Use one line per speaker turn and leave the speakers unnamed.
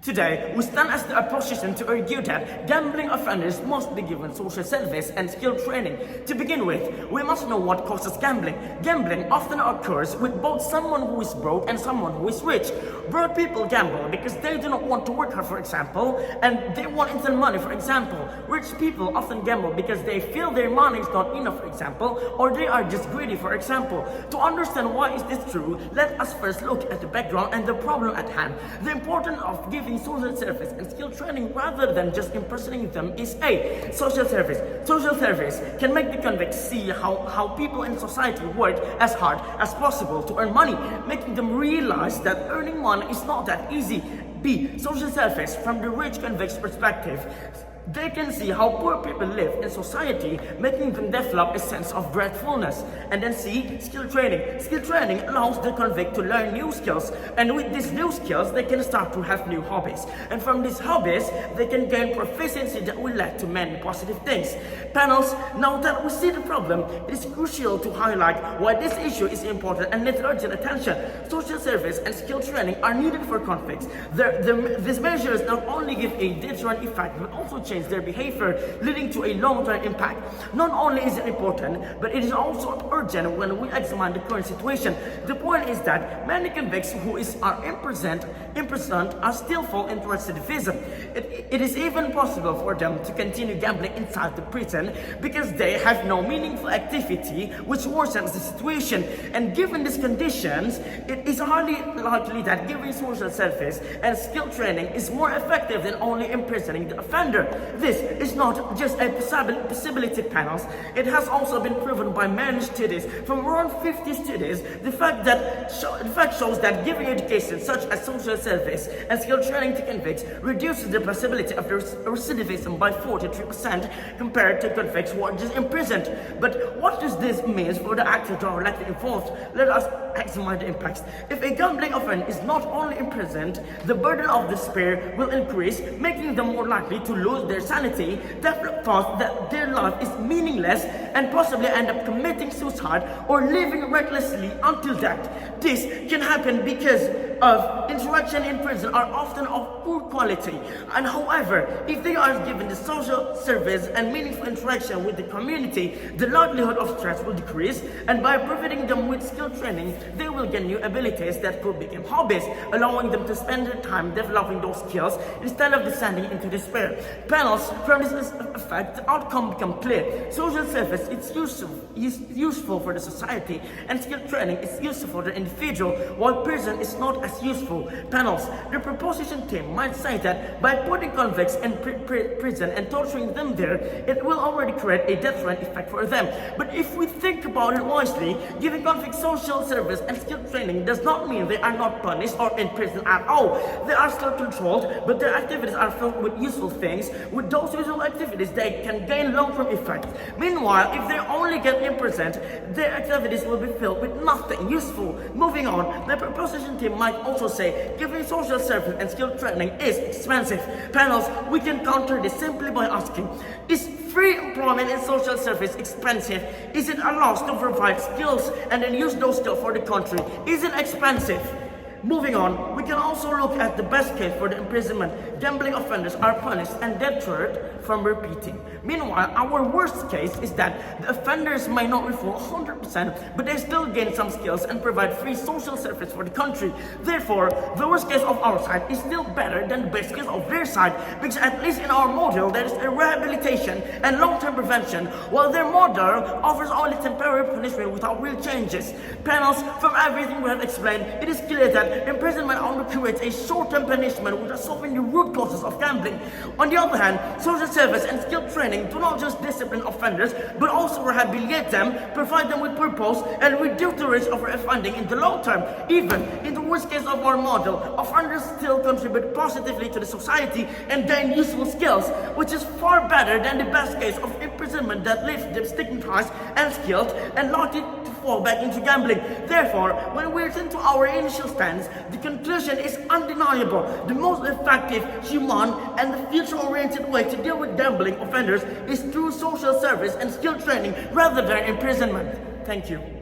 Today, we stand as the opposition to argue that gambling offenders must be given social service and skill training. To begin with, we must know what causes gambling. Gambling often occurs with both someone who is broke and someone who is rich. Broke people gamble because they do not want to work hard, for example, and they want instant money, for example. Rich people often gamble because they feel their money is not enough, for example, or they are just greedy, for example. To understand why is this true, let us first look at the background and the problem at hand. The importance of giving social service and skill training rather than just impersonating them is A. Social service. Social service can make the convicts see how people in society work as hard as possible to earn money, making them realize that earning money is not that easy. B. Social service from the rich convict's perspective. They can see how poor people live in society, making them develop a sense of gratefulness. And then C, skill training. Skill training allows the convict to learn new skills. And with these new skills, they can start to have new hobbies. And from these hobbies, they can gain proficiency that will lead to many positive things. Panels, now that we see the problem, it is crucial to highlight why this issue is important and needs urgent attention. Social service and skill training are needed for convicts. These measures not only give a deterrent effect, but also change their behavior, leading to a long-term impact. Not only is it important, but it is also urgent when we examine the current situation. The point is that many convicts who are imprisoned are still fall into recidivism. It is even possible for them to continue gambling inside the prison because they have no meaningful activity, which worsens the situation. And given these conditions, it is highly likely that giving social service and skill training is more effective than only imprisoning the offender. This is not just a possibility, panels. It has also been proven by many studies. From around 50 studies, the fact shows that giving education such as social service and skill training to convicts reduces the possibility of recidivism by 43% compared to convicts who are just imprisoned. But what does this mean for the actors who are likely involved? Let us examine the impacts. If a gambling offender is not only imprisoned, the burden of despair will increase, making them more likely to lose their sanity, develop thoughts that their life is meaningless, and possibly end up committing suicide or living recklessly until death. This can happen because of interaction in prison are often of poor quality, and however, if they are given the social service and meaningful interaction with the community, the likelihood of stress will decrease, and by providing them with skill training, they will gain new abilities that could become hobbies, allowing them to spend their time developing those skills instead of descending into despair. Panels, from this effect, the outcome become clear. Social service is useful for the society, and skill training is useful for the individual, while prison is not as useful. Panels, the proposition team might say that by putting convicts in prison and torturing them there, it will already create a deterrent effect for them. But if we think about it wisely, giving convicts social service and skill training does not mean they are not punished or in prison at all. They are still controlled, but their activities are filled with useful things. With those useful activities, they can gain long-term effects. Meanwhile, if they only get imprisoned, their activities will be filled with nothing useful. Moving on, the proposition team might also say giving social service and skill training is expensive. Panels, we can counter this simply by asking, is free employment in social service expensive? Is it a loss to provide skills and then use those skills for the country? Is it expensive? Moving on, we can also look at the best case for the imprisonment. Gambling offenders are punished and deterred from repeating. Meanwhile, our worst case is that the offenders may not reform 100%, but they still gain some skills and provide free social service for the country. Therefore, the worst case of our side is still better than the best case of their side, because at least in our model, there is a rehabilitation and long-term prevention, while their model offers only temporary punishment without real changes. Panels, from everything we have explained, it is clear that imprisonment only creates a short-term punishment without solving the root causes of gambling. On the other hand, social service and skill training do not just discipline offenders, but also rehabilitate them, provide them with purpose, and reduce the risk of offending in the long term. Even in the worst case of our model, offenders still contribute positively to the society and gain useful skills, which is far better than the best case of imprisonment that leaves them stigmatized and skilled and likely to fall back into gambling. Therefore, when we return to our initial stance, the conclusion is undeniable. The most effective, humane, and future-oriented way to deal with gambling offenders is through social service and skill training rather than imprisonment. Thank you.